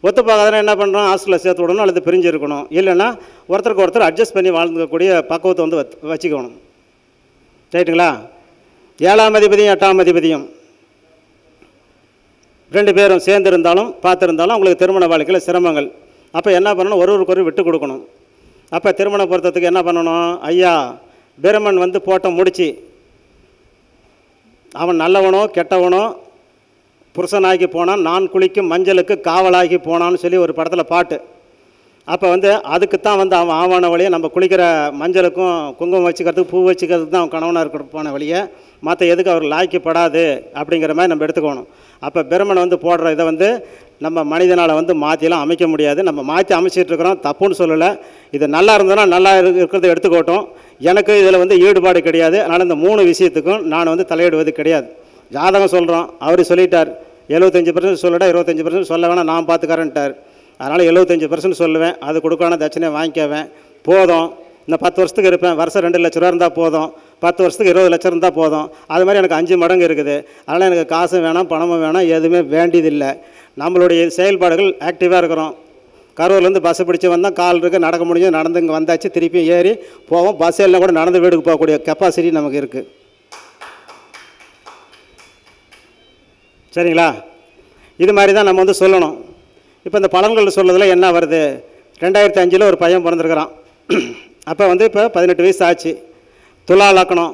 ஒத்து போகாதுன்னா என்ன பண்ணுறோம்? ஹாஸ்டலில் சேர்த்து விடணும் அல்லது பிரிஞ்சு இருக்கணும். இல்லைன்னா ஒருத்தருக்கு ஒருத்தர் அட்ஜஸ்ட் பண்ணி வாழ்ந்துக்கக்கூடிய பக்குவத்தை வந்து வச்சுக்கணும். ரைட்டுங்களா? 7ஆம் அதிபதியும் 8ஆம் அதிபதியும் 2 பேரும் சேர்ந்து இருந்தாலும் பார்த்துருந்தாலும் அவங்களுக்கு திருமண வாழ்க்கையில் சிரமங்கள். அப்போ என்ன பண்ணணும்? ஒருவருக்கு விட்டு கொடுக்கணும். அப்போ திருமண பொருத்தத்துக்கு என்ன பண்ணணும்? ஐயா பிரமன் வந்து போட்ட முடிச்சு, அவன் நல்லவனோ கெட்டவனோ புருஷனாகி போனான், நான் குளிக்கும் மஞ்சளுக்கு காவலாகி போனான்னு சொல்லி ஒரு படத்தில் பாட்டு. அப்போ வந்து அதுக்குத்தான் வந்து அவன் ஆவான வழியை நம்ம குளிக்கிற மஞ்சளுக்கும் குங்குமம் வச்சுக்கிறதுக்கு பூ வச்சுக்கிறதுக்கு தான் அவன் கணவனாக இருக்க போன வழியை, மற்ற எதுக்கு அவர் லாய்க்கப்படாது அப்படிங்கிற மாதிரி நம்ம எடுத்துக்கணும். அப்போ பிரமனை வந்து போடுற இதை வந்து நம்ம மனிதனால் வந்து மாற்றிலாம் அமைக்க முடியாது. நம்ம மாற்றி அமைச்சிட்டு இருக்கிறோம், தப்புன்னு சொல்லலை. இது நல்லா இருந்ததுன்னா நல்லா இருக்கிறத எடுத்துக்கோட்டும். எனக்கு இதில் வந்து ஈடுபாடு கிடையாது. அதனால் இந்த 3 விஷயத்துக்கும் நான் வந்து தலையிடுவது கிடையாது. ஜாதகம் சொல்கிறோம், அவர் சொல்லிட்டார் 75% சொல்லடா, 25% சொல்ல வேணாம், நான் பார்த்துக்கறேன்ட்டார். அதனால் 75% சொல்லுவேன். அது கொடுக்கான தட்சணையை வாங்கிக்கவேன், போதும். இந்த 10 வருஷத்துக்கு இருப்பேன், வருஷம் 2 லட்ச ரூபா இருந்தால் போதும், 10 வருஷத்துக்கு 20 லட்சம் இருந்தால் போதும். அது மாதிரி எனக்கு 5 மடங்கு இருக்குது. அதனால் எனக்கு காசும் வேணாம், பணமும் வேணாம், எதுவுமே வேண்டியதில்லை. நம்மளுடைய செயல்பாடுகள் ஆக்டிவாக இருக்கிறோம். கரூர்லேருந்து பஸ்ஸு பிடிச்சி வந்தால் கால் இருக்குது, நடக்க முடிஞ்சு நடந்து இங்கே வந்தாச்சு, திருப்பி ஏறி போவோம். பஸ் எல்லாம் கூட நடந்து வீடுக்கு போகக்கூடிய கெப்பாசிட்டி நமக்கு இருக்குது. சரிங்களா? இது மாதிரி தான் நம்ம வந்து சொல்லணும். இப்போ இந்த பலன்கள் சொல்கிறதுல என்ன வருது? 2005 ஒரு பையன் பிறந்திருக்கிறான். அப்போ வந்து இப்போ 18 வயசு ஆச்சு. துலா லக்னம்,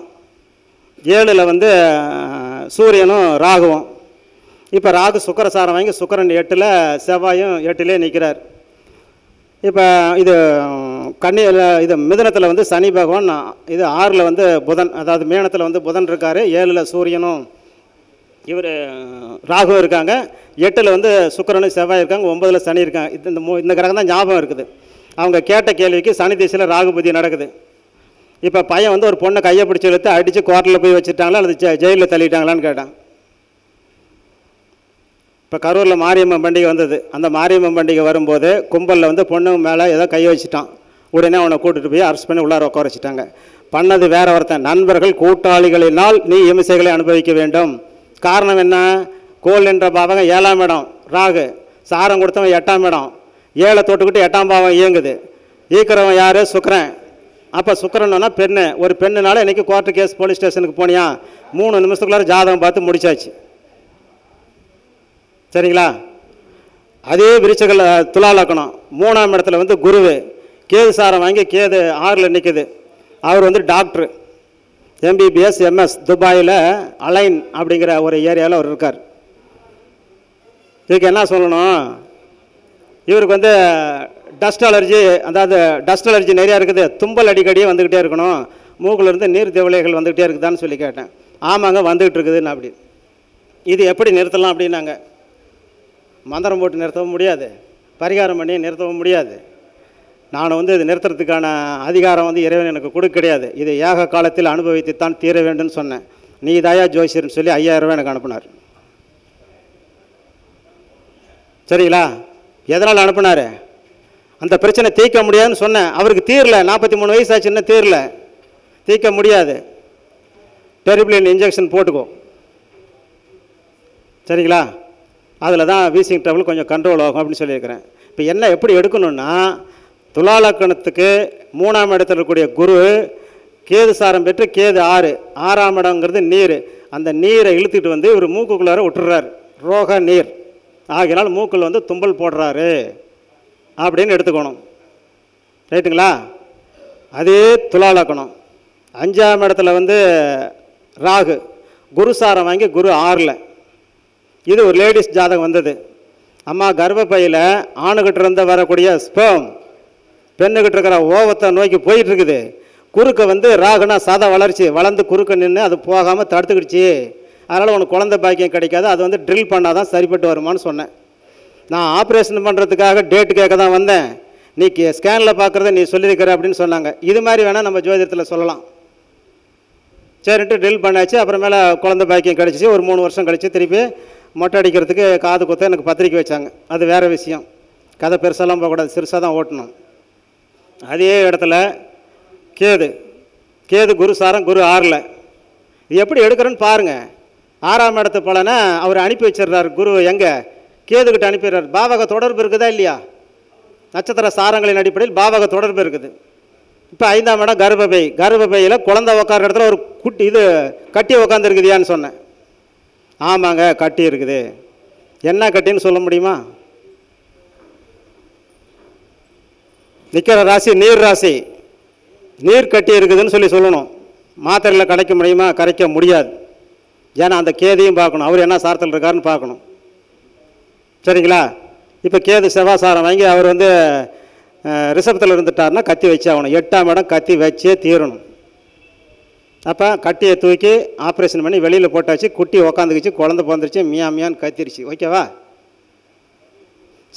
7ல் வந்து சூரியனும் ராகுவும். இப்போ ராகு சுக்கிரசாரம் வாங்கி சுக்கிரன் 8ல், செவ்வாயும் 8லே நிற்கிறார். இப்போ இது இது மிதுனத்தில் வந்து சனி பகவான், இது 6ல் வந்து புதன், அதாவது மேனத்தில் வந்து புதன் இருக்கார், 7ல் சூரியனும் இவர் ராகு இருக்காங்க, 8ல் வந்து சுக்கிரனும் செவ்வாய் இருக்காங்க, 9ல் சனி இருக்காங்க. இந்த கிரகம் தான் ஞாபகம் இருக்குது. அவங்க கேட்ட கேள்விக்கு சனி திசையில் ராகு புத்தி நடக்குது. இப்போ பையன் வந்து ஒரு பொண்ணை கையை பிடிச்சி இழுத்து அடித்து கோர்ட்டில் போய் வச்சுட்டாங்களா அல்லது ஜெயிலில் தள்ளிட்டாங்களான்னு கேட்டான். இப்போ கரூரில் மாரியம்மன் பண்டிகை வந்தது. அந்த மாரியம்மன் பண்டிகை வரும்போது கும்பலில் வந்து பொண்ணு மேலே ஏதோ கை வச்சுட்டான். உடனே அவனை கூட்டிகிட்டு போய் அரெஸ்ட் பண்ணி உள்ளார உட்கார வச்சுட்டாங்க. பண்ணது வேற ஒருத்தன். நண்பர்கள் கூட்டாளிகளினால் நீ இம்சைகளை அனுபவிக்க வேண்டும். காரணம் என்ன? கோல் என்ற பாவகம் 7ஆம் இடம் ராகு, சாரம் கொடுத்தவன் 8ஆம் இடம், 7 தொட்டுக்கிட்டு 8ஆம் பாவம் இயங்குது. ஈக்கிறவன் யார்? சுக்கிரன். அப்போ சுக்கிரன்னா பெண்ணு. ஒரு பெண்ணுனால இன்றைக்கி கோர்ட்டு கேஸ் போலீஸ் ஸ்டேஷனுக்கு போனியா 3 நிமிஷத்துக்குள்ளார ஜாதகம் பார்த்து முடிச்சாச்சு. சரிங்களா? அதே விருச்சிக துலா லக்னம், 3ஆம் இடத்துல வந்து குருவு, கேது சாரம் வாங்கி கேது 6ல் நிற்குது. அவர் வந்து டாக்டரு, MBBS MS, துபாயில் அலைன் அப்படிங்கிற ஒரு ஏரியாவில் அவர் இருக்கார். இதுக்கு என்ன சொல்லணும்? இவருக்கு வந்து டஸ்ட் அலர்ஜி, அதாவது டஸ்ட் அலர்ஜி நிறையா இருக்குது, தும்பல் அடிக்கடியே வந்துக்கிட்டே இருக்கணும், மூக்கிலிருந்து நீர் திவலைகள் வந்துக்கிட்டே இருக்குதான்னு சொல்லி கேட்டேன். ஆமாங்க வந்துக்கிட்டு இருக்குதுன்னு. அப்படி இது எப்படி நிறுத்தலாம் அப்படின்னாங்க. மந்திரம் போட்டு நிறுத்தவும் முடியாது, பரிகாரம் பண்ணி நிறுத்தவும் முடியாது. நான் வந்து இது நிறுத்துறதுக்கான அதிகாரம் வந்து இறைவன் எனக்கு கொடுக்க கிடையாது. இது ஏக காலத்தில் அனுபவித்துத்தான் தீர வேண்டும்னு சொன்னேன். நீ தாயா ஜோசியர்னு சொல்லி 5000 ரூபாய் எனக்கு அனுப்புனார். சரிங்களா? எதனால் அனுப்புனார்? அந்த பிரச்சனை தீர்க்க முடியாதுன்னு சொன்னேன். அவருக்கு தீரல, 43 வயசு ஆச்சு, இன்னும் தீரல, தீர்க்க முடியாது. டெரிபிளின் இன்ஜெக்ஷன் போட்டுக்கோ. சரிங்களா? அதில் தான் வீசிங் ட்ரபிள் கொஞ்சம் கண்ட்ரோல் ஆகும் அப்படின்னு சொல்லியிருக்கிறேன். இப்போ என்ன எப்படி எடுக்கணும்னா, துலா லக்னத்துக்கு 3ஆம் இடத்துல இருக்கக்கூடிய குரு கேது சாரம் பெற்று கேது 6ஆம் இடங்கிறது நீர். அந்த நீரை இழுத்துட்டு வந்து இவர் மூக்குக்குள்ளார விட்டுறாரு, ரோக நீர் ஆகினால் மூக்கில் வந்து தும்பல் போடுறாரு அப்படின்னு எடுத்துக்கணும். ரைட்டுங்களா? அதே துலா லக்னம் 5ஆம் இடத்துல வந்து ராகு, குரு சாரம் வாங்கி குரு 6ல். இது ஒரு லேடிஸ் ஜாதகம் வந்தது. அம்மா கர்ப்பப்பையில் ஆணுகிட்ட இருந்து வரக்கூடிய ஸ்பெர்ம் பெண்ணுக்கிட்ட இருக்கிற ஓவத்தை நோக்கி போயிட்டுருக்குது. குறுக்க வந்து ராகுனா சத வளர்ச்சி வளர்ந்து குறுக்க நின்று அது போகாமல் தடுத்துக்கிடுச்சு. அதனால் உனக்கு குழந்தை பாக்கியம் கிடைக்காது, அது வந்து ட்ரில் பண்ணால் தான் சரிப்பட்டு வருமானு சொன்னேன். நான் ஆப்ரேஷன் பண்ணுறதுக்காக டேட்டு கேட்க தான் வந்தேன், நீ ஸ்கேனில் பார்க்குறத நீ சொல்லியிருக்கிற அப்படின்னு சொன்னாங்க. இது மாதிரி வேணால் நம்ம ஜோதிடத்தில் சொல்லலாம். சரின்ட்டு ட்ரில் பண்ணாச்சு. அப்புறமேல குழந்தை பாக்கியம் கிடச்சிச்சு. ஒரு 3 வருஷம் கழிச்சு திருப்பி மொட்டை அடிக்கிறதுக்கு காது குத்த எனக்கு பத்திரிக்கை வச்சாங்க. அது வேறு விஷயம், கதை பெருசாலாம் போகக்கூடாது, சிறுசாக தான் ஓட்டணும். அதே இடத்துல கேது குரு சாரம், குரு 6ல். இது எப்படி எடுக்கிறேன்னு பாருங்கள். 6ஆம் இடத்து பலனை அவர் அனுப்பி வச்சிடுறார். குரு எங்கே? கேதுக்கிட்ட அனுப்பிடுறார். பாவக தொடர்பு இருக்குதா இல்லையா? நட்சத்திர சாரங்களின் அடிப்படையில் பாவக தொடர்பு இருக்குது. இப்போ 5ஆம் இடம் கர்ப்பப்பையில் குழந்தை உட்கார இடத்துல ஒரு குட்டி கட்டி உட்காந்துருக்குதியான்னு சொன்னேன். ஆமாங்க, கட்டி இருக்குது. என்ன கட்டின்னு சொல்ல முடியுமா? நிற்கிற ராசி நீர் ராசி, நீர் கட்டி இருக்குதுன்னு சொல்லணும். மாத்திரையில் கரைக்க முடியுமா? கரைக்க முடியாது. ஏன்னா அந்த கேதையும் பார்க்கணும், அவர் என்ன சாரத்தில் இருக்காருன்னு பார்க்கணும். சரிங்களா? இப்போ கேது செவ்வாசாரம் வாங்கி அவர் ரிஷபத்தில் இருந்துட்டார்னா கத்தி வச்சு ஆகணும். 8ஆம் இடம் கத்தி வச்சே தீரணும். அப்போ கட்டியை தூக்கி ஆப்ரேஷன் பண்ணி வெளியில் போட்டாச்சு. குட்டி உக்காந்துக்கிச்சு, குழந்தை பிறந்துருச்சு, மியான்னு கத்திருச்சு. ஓகேவா?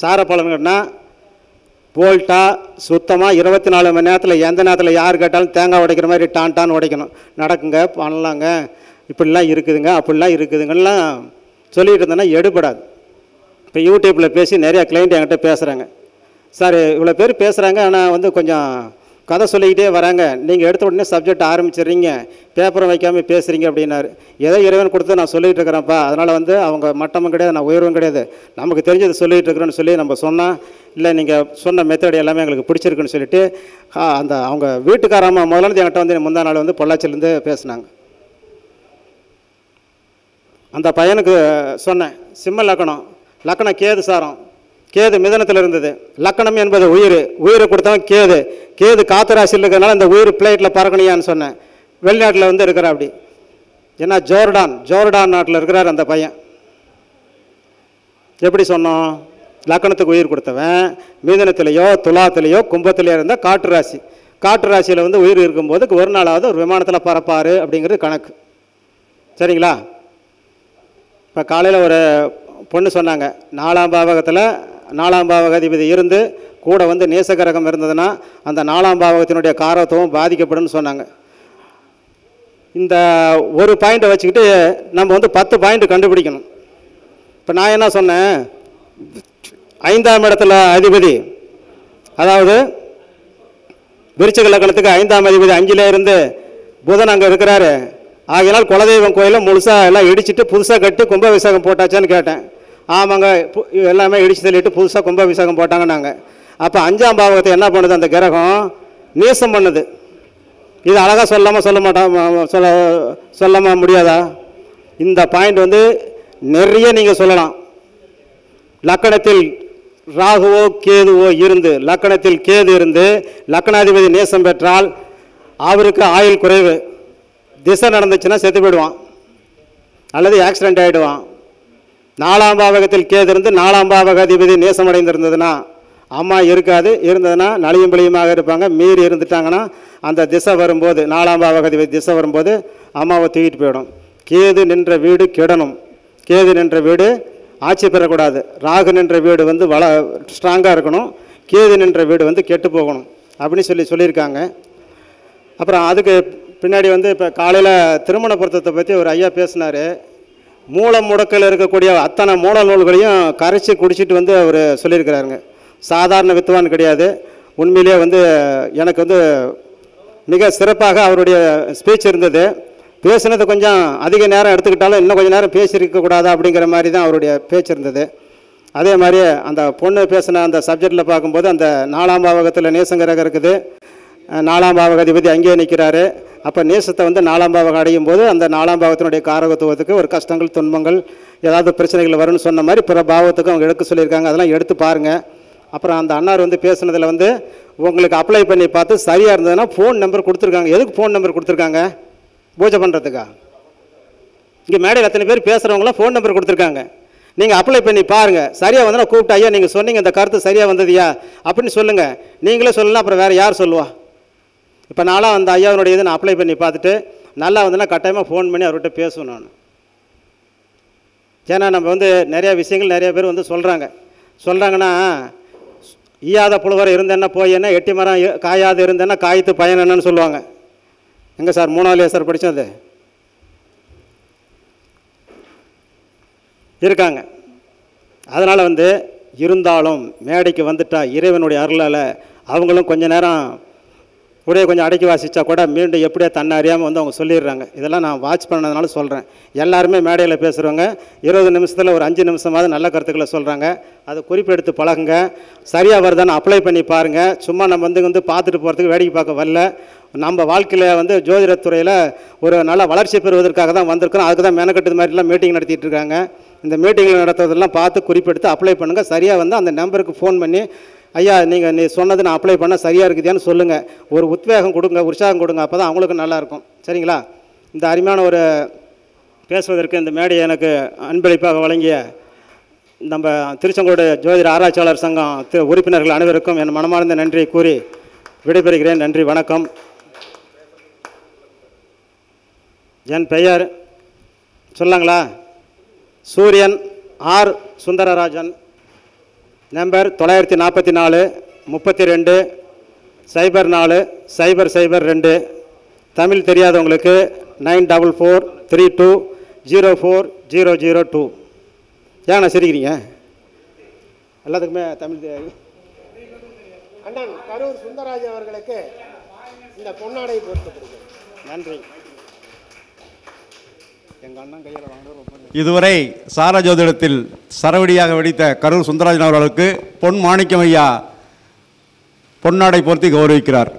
சார பலன்கள்னா போல்ட்டாக சுத்தமாக 24 மணி நேரத்தில் எந்த நேரத்தில் யார் கேட்டாலும் தேங்காய் உடைக்கிற மாதிரி டான்டான்னு உடைக்கணும். நடக்குங்க, பண்ணலாங்க, இப்படிலாம் இருக்குதுங்க, அப்படிலாம் இருக்குதுங்கலாம் சொல்லிகிட்டு இருந்தேன்னா எடுபடாது. இப்போ யூடியூப்பில் பேசி நிறையா கிளைண்ட் என்கிட்ட பேசுகிறாங்க. சார் இவ்வளோ பேர் பேசுகிறாங்க, ஆனால் கொஞ்சம் கதை சொல்லிக்கிட்டே வராங்க, நீங்கள் எடுத்த உடனே சப்ஜெக்ட் ஆரம்பிச்சிடுறீங்க, பேப்பரும் வைக்காமல் பேசுகிறீங்க அப்படின்னாரு. ஏதோ இறைவன் கொடுத்து நான் சொல்லிகிட்டு இருக்கிறேன்ப்பா, அதனால் அவங்க மட்டமும் கிடையாது, நான் உயர்வும் கிடையாது, நமக்கு தெரிஞ்சது சொல்லிகிட்டு இருக்கிறேன்னு சொல்லி நம்ம சொன்னால், இல்லை நீங்கள் சொன்ன மெத்தட் எல்லாமே எங்களுக்கு பிடிச்சிருக்குன்னு சொல்லிட்டு அவங்க வீட்டுக்காரம்மா முதல்ல என்கிட்ட முந்தா நாள் பொள்ளாச்சிலேருந்து பேசினாங்க. அந்த பையனுக்கு சொன்னேன், சிம்ம லக்கணம் கேது சாரம், கேது மிதனத்தில் இருந்தது. லக்கணம் என்பது உயிரை கொடுத்தவன் கேது காத்து ராசியில் இருக்கிறதுனால இந்த உயிர் பிளைட்டில் பறக்கணியான்னு சொன்னேன். வெளிநாட்டில் இருக்கிறா. அப்படி ஏன்னா ஜோர்டான் நாட்டில் இருக்கிறார் அந்த பையன். எப்படி சொன்னோம்? லக்கணத்துக்கு உயிர் கொடுத்தவன் மிதனத்திலேயோ துலாத்திலேயோ கும்பத்திலேயோ இருந்தால் காட்டு ராசியில் உயிர் இருக்கும்போது ஒரு நாளாவது ஒரு விமானத்தில் பறப்பார் அப்படிங்கிறது கணக்கு. சரிங்களா? இப்போ காலையில் ஒரு பொண்ணு சொன்னாங்க, 4ஆம் பாவகத்தில் 4ஆம் பாவகாதிபதி இருந்து கூட நேசகரகம் இருந்ததுன்னா அந்த 4ஆம் பாவகத்தினுடைய காரத்துவம் பாதிக்கப்படும் சொன்னாங்க. இந்த ஒரு பாயிண்ட்டை வச்சுக்கிட்டு நம்ம 10 பாயிண்ட் கண்டுபிடிக்கணும். இப்போ நான் என்ன சொன்னேன், 5ஆம் இடத்துல அதிபதி, அதாவது விருச்சிக லக்னத்துக்கு 5ஆம் அதிபதி 5ல் இருந்து புதன் அங்கே இருக்கிறாரு. ஆகையினால் குலதெய்வம் கோயிலை முழுசாக எல்லாம் இடிச்சிட்டு புதுசாக கட்டி கும்பாபிஷேகம் போட்டாச்சான்னு கேட்டேன். ஆமாங்க, எல்லாமே இடிச்சு தள்ளிட்டு புதுசாக கும்பாபிஷேகம் போட்டாங்க. நாங்கள் அப்போ 5ஆம் பாவகத்தை என்ன பண்ணுது? அந்த கிரகம் நீசம் பண்ணுது. இது அழகாக சொல்லாம முடியாதா? இந்த பாயிண்ட் நிறைய நீங்கள் சொல்லலாம். லக்கணத்தில் ராகுவோ கேதுவோ இருந்து, லக்கணத்தில் கேது இருந்து லக்கணாதிபதி நேசம் பெற்றால் அவருக்கு ஆயுள் குறைவு. திசை நடந்துச்சுன்னா செத்து போயிடுவான் அல்லது ஆக்சிடென்ட் ஆகிடுவான். 4ஆம் பாவகத்தில் கேது இருந்து 4ஆம் பாவகாதிபதி நேசமடைந்திருந்ததுன்னா அம்மா இருக்காது, இருந்ததுன்னா நலியும் பிளியுமாக இருப்பாங்க. மீறி இருந்துட்டாங்கன்னா அந்த திசை வரும்போது 4ஆம் பாவகாதிபதி திசை வரும்போது அம்மாவை தூக்கிட்டு போயிடும். கேது நின்ற வீடு கெடணும், கேது நின்ற வீடு ஆட்சி பெறக்கூடாது. ராகு நின்ற வீடு ஸ்ட்ராங்காக இருக்கணும், கேது நின்ற வீடு கெட்டு போகணும் அப்படின்னு சொல்லியிருக்காங்க. அப்புறம் அதுக்கு பின்னாடி இப்போ காலையில் திருமண பொருத்தத்தை பற்றி ஒரு ஐயா பேசினார். மூல முடக்கில் இருக்கக்கூடிய அத்தனை மூல நூல்களையும் கரைச்சி குடிச்சிட்டு அவர் சொல்லியிருக்கிறாருங்க. சாதாரண வித்துவான் கிடையாது. உண்மையிலே எனக்கு மிக சிறப்பாக அவருடைய ஸ்பீச் இருந்தது. பேசுனது கொஞ்சம் அதிக நேரம் எடுத்துக்கிட்டாலும் இன்னும் கொஞ்சம் நேரம் பேசியிருக்கக்கூடாதா அப்படிங்கிற மாதிரி தான் அவருடைய பேச்சு இருந்தது. அதே மாதிரி அந்த பொண்ணு பேசின அந்த சப்ஜெக்டில் பார்க்கும்போது அந்த 4ஆம் பாவகத்தில் நேசங்கிரகம் இருக்குது, 4ஆம் பாவகாதிபதி அங்கேயே நிற்கிறாரு. அப்போ நேசத்தை 4ஆம் பாவகம் அடையும் போது அந்த 4ஆம் பாவத்தினுடைய காரகத்துவத்துக்கு ஒரு கஷ்டங்கள் துன்பங்கள் ஏதாவது பிரச்சனைகள் வரும்னு சொன்ன மாதிரி பிற பாவத்துக்கும் அவங்க எடுக்க சொல்லியிருக்காங்க. அதெல்லாம் எடுத்து பாருங்கள். அப்புறம் அந்த அண்ணார் பேசுனதில் உங்களுக்கு அப்ளை பண்ணி பார்த்து சரியாக இருந்ததுன்னா ஃபோன் நம்பர் கொடுத்துருக்காங்க. எதுக்கு ஃபோன் நம்பர் கொடுத்துருக்காங்க? பூஜை பண்ணுறதுக்கா? இங்கே மேடையில் எத்தனை பேர் பேசுகிறவங்களாம் ஃபோன் நம்பர் கொடுத்துருக்காங்க. நீங்கள் அப்ளை பண்ணி பாருங்கள். சரியாக வந்தால் கூப்பிட்டு ஐயா நீங்கள் சொன்னீங்க இந்த கருத்து சரியாக வந்ததுயா அப்படின்னு சொல்லுங்கள். நீங்களே சொல்லலாம், அப்புறம் வேறு யார் சொல்லுவா? இப்போ நானும் அந்த ஐயாவுடைய இதை நான் அப்ளை பண்ணி பார்த்துட்டு நல்லா வந்தேன்னா கட்டாயமாக ஃபோன் பண்ணி அவர்கிட்ட பேசுவேன் நான். ஏன்னா நம்ம நிறையா விஷயங்கள் நிறைய பேர் சொல்கிறாங்க. சொல்கிறாங்கன்னா, ஈயாத புழுவரை இருந்தேன்னா போய் என்ன, எட்டி மரம் காயாது இருந்தேன்னா காய்த்து பயன் என்னன்னு சொல்லுவாங்க. எங்கே சார் 3வது சார் படித்தது இருக்காங்க. அதனால் இருந்தாலும் மேடைக்கு வந்துட்டா இறைவனுடைய அருளால் அவங்களும் கொஞ்ச நேரம் கூடயே கொஞ்சம் அடக்கி வாசித்தா கூட மீண்டும் எப்படியே தன்னை அறியாமல் அவங்க சொல்லிடுறாங்க. இதெல்லாம் நான் வாட்ச் பண்ணதுனால சொல்கிறேன். எல்லாருமே மேடையில் பேசுகிறவங்க 20 நிமிஷத்தில் ஒரு 5 நிமிஷமாவது நல்ல கருத்துக்களை சொல்கிறாங்க. அதை குறிப்பெடுத்து பழகுங்க. சரியாக வருதான்னு அப்ளை பண்ணி பாருங்கள். சும்மா நம்ம பார்த்துட்டு போகிறதுக்கு வேடிக்கை பார்க்க வரல. நம்ம வாழ்க்கையில் ஜோதிடத்துறையில் ஒரு நல்ல வளர்ச்சி பெறுவதற்காக தான் வந்திருக்கிறோம். அதுக்கு தான் மெனக்கட்டு மாதிரிலாம் மீட்டிங் நடத்திட்டு இருக்காங்க. இந்த மீட்டிங்கில் நடத்துறதெல்லாம் பார்த்து குறிப்பெடுத்து அப்ளை பண்ணுங்கள். சரியாக அந்த நம்பருக்கு ஃபோன் பண்ணி, ஐயா நீ சொன்னது நான் அப்ளை பண்ணால் சரியாக இருக்குதுன்னு சொல்லுங்கள். ஒரு உத்வேகம் கொடுங்க, உற்சாகம் கொடுங்க. அப்போ தான் அவங்களுக்கும் நல்லாயிருக்கும். சரிங்களா? இந்த அருமையான ஒரு பேசுவதற்கு இந்த மேடையை எனக்கு அன்பளிப்பாக வழங்கிய நம்ம திருச்செங்கோடு ஜோதிட ஆராய்ச்சியாளர் சங்கம் உறுப்பினர்கள் அனைவருக்கும் என் மனமார்ந்த நன்றியை கூறி விடைபெறுகிறேன். நன்றி, வணக்கம். என் பெயர் சொல்லாங்களா? சூரியன் ஆர் சுந்தரராஜன். நம்பர் 944 32 04 002. தமிழ் தெரியாதவங்களுக்கு 944 32 04002. ஏங்கண்ணா சிரிக்கிறீங்க? எல்லாத்துக்குமே தமிழ் தெரியாது. அண்ணன் கரூர் சுந்தரராஜ் அவர்களுக்கு இந்த பொன்னாடை பொறுத்தப்படுகிறது. நன்றி. எங்கள் அண்ணன் கையில் வாங்க ரொம்ப. இதுவரை சார ஜோதிடத்தில் சரவடியாக வெடித்த கரூர் சுந்தரராஜன் அவர்களுக்கு பொன் மாணிக்கம் ஐயா பொன்னாடை பொருத்தி கௌரவிக்கிறார்.